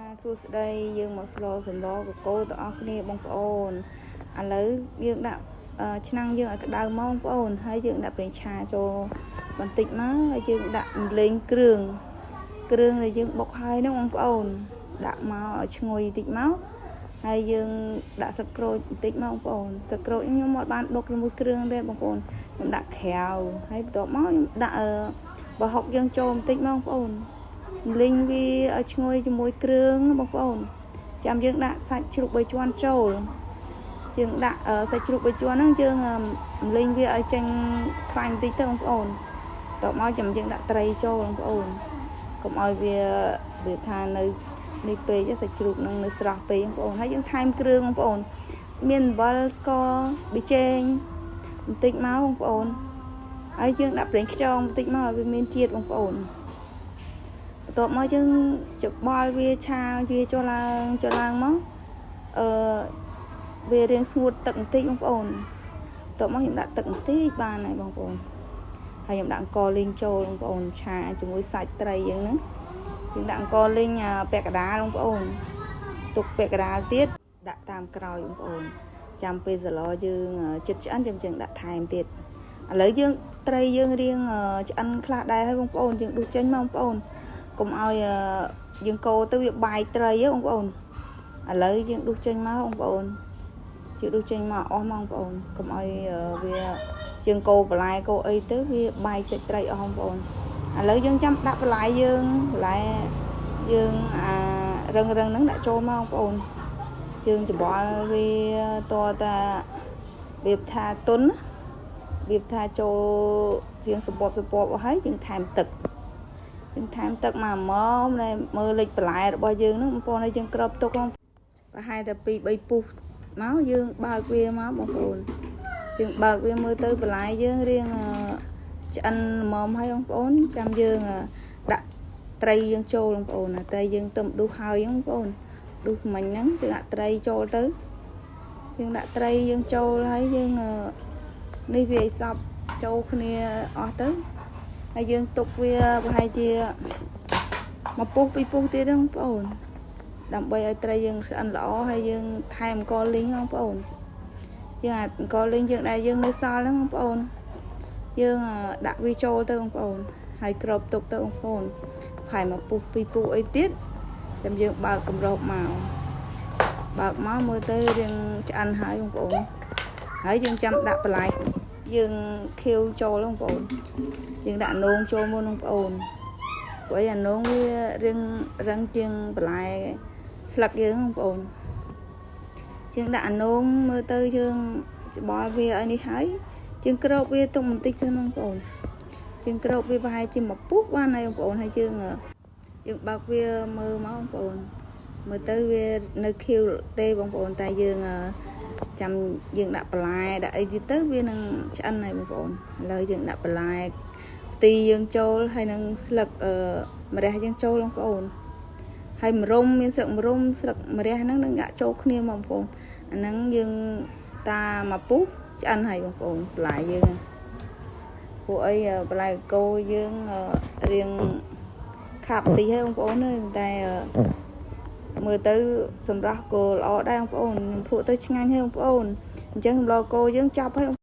សួស្តីយើងមកស្លសម្លកកូរទាំងអស់គ្នាបងប្អូនឥឡូវយើងដាក់ឆ្នាំងយើងឲ្យក្តៅមកបងប្អូនហើយយើងដាក់ប្រេងឆាចូលបន្តិចមកហើយយើងដាក់លេងគ្រឿងដែលយើងបុកហើយហ្នឹងបងប្អូនដាក់មកឲ្យឈ្ងុយបន្តិចមកហើយយើងដាក់ស្លឹកក្រូចបន្តិចមកបងប្អូនស្លឹកក្រូចខ្ញុំមកបានបុកជាមួយគ្រឿងទេបងប្អូនខ្ញុំដាក់ក្រៅហើយបន្ទាប់មកខ្ញុំដាក់ប្រហុកយើងចូលបន្តិចមកបងប្អូនលីងវាឲ្យឈ្ងុយជាមួយគ្រឿងបងប្អូនចាំយើងដាក់សាច់ជ្រូក3ជាន់ចូលយើងដាក់សាច់ជ្រូក3ជាន់ហ្នឹងយើងលីងវាឲ្យចេញខ្លាញ់បន្តិចទៅបងប្អូនតោះមកចាំយើងដាក់ត្រីចូលបងប្អូនកុំឲ្យវាថានៅនេះពេកសាច់ជ្រូកនឹងនៅស្រស់ពេកបងប្អូនហើយយើងថែមគ្រឿងបងប្អូនមានអំបិលស្ករប៊ីចេងបន្តិចមកបងប្អូនហើយយើងដាក់ប្រេងខ្យងបន្តិចមកឲ្យវាមានជាតិបងប្អូនបន្ទាប់មកយើងច្បល់វាឆាវាចូលឡើងមកវារៀងស្ងួតទឹកបន្តិចបងប្អូនបន្ទាប់មកខ្ញុំដាក់ទឹកបន្តិចបានហើយបងប្អូនហើយខ្ញុំដាក់អង្ករលីងចូលបងប្អូនឆាជាមួយសាច់ត្រីយើងហ្នឹងយើងដាក់អង្ករលីងពាក់កណ្ដាលបងប្អូនទុកពាក់កណ្ដាលទៀតដាក់តាមក្រោយបងប្អូនចាំពេលសឡយើងចិត្តឆ្អិនយើងដាក់ថែមទៀតឥឡូវយើងត្រីយើងរៀងឆ្អិនខ្លះដែរហើយបងប្អូនយើងដួសចេញមកបងប្អូនកុំឲ្យយើងកូរទៅវាបែកត្រីបងប្អូនឥឡូវយើងដួសចេញមកបងប្អូនយើងដួសចេញមកអស់មកបងប្អូនកុំឲ្យវាយើងកូរបន្លែកូរអីទៅវាបែកសាច់ត្រីអស់បងប្អូនឥឡូវយើងចាំដាក់បន្លែយើងរឹងហ្នឹងដាក់ចូលមកបងប្អូនយើងច្បល់វាតតាវាថាទុនវាថាចូលយើងសពអស់ហើយយើងថែមទឹកមកដែលមើលលេខបន្លែរបស់យើងហ្នឹងបងប្អូនហើយយើងក្របទុកប្រហែលតែ2-3ពុះមកយើងបើកវាមកបងប្អូនយើងបើកវាមើលទៅបន្លែយើងរៀងឆ្អិនល្មមហើយបងប្អូនចាំយើងដាក់ត្រីយើងចូលបងប្អូនត្រីយើងទៅដួសហើយបងប្អូនដួសមិញហ្នឹងយើងដាក់ត្រីចូលទៅយើងដាក់ត្រីយើងចូលហើយយើងនេះវាឲ្យសប់ចូលគ្នាអស់ទៅហើយយើងទុកវាប្រហែលជា1ពុះ2ពុះទៀតបងប្អូនដើម្បីឲ្យត្រីយើងឆ្អិនល្អហើយយើងថែមអង្ករលីងបងប្អូនយើងអង្ករលីងយើងដែលយើងនៅសល់ហ្នឹងបងប្អូនយើងដាក់វាចូលទៅបងប្អូនហើយក្របទុកទៅបងប្អូនផែ1ពុះ2ពុះអីទៀតចាំយើងបើកកម្របមកមើលទៅរៀងឆ្អិនហើយបងប្អូនហើយយើងចាំដាក់បន្លែយើងខៀវចូលបងប្អូនយើងដាក់នងចូលមុនបងប្អូនព្រោះអានងវារឹងជាងបន្លែស្លឹកយើងបងប្អូនយើងដាក់អានងមើលទៅយើងច្បល់វាឲ្យនេះហើយយើងក្របវាទុកបន្តិចទៅបងប្អូនយើងក្របវាប្រហែលជា1ពុះបានហើយបងប្អូនហើយយើងបើកវាមើលមកបងប្អូនមើលទៅវានៅខៀវទេបងប្អូនតែយើងចាំយើងដាក់បន្លែដាក់អីទៀតទៅវានឹងឆ្អិនហើយបងប្អូនឥឡូវយើងដាក់បន្លែផ្ទីយើងចូលហើយនឹងស្លឹកម្រះយើងចូលបងប្អូនហើយម្រុំមានស្លឹកម្រុំស្លឹកម្រះហ្នឹងនឹងដាក់ចូលគ្នាបងប្អូនអាហ្នឹងយើងតា1ពុះឆ្អិនហើយបងប្អូនបន្លែយើងពួកអីបន្លែកូរយើងរៀងខាប់បន្តិចហើយបងប្អូនអើយតែមើលទៅសម្រាប់គោល្អដែរបងប្អូនខ្ញុំភ្លក់ទៅឆ្ងាញ់ហើយបងប្អូនអញ្ចឹងសម្លគោយើងចប់ហើយ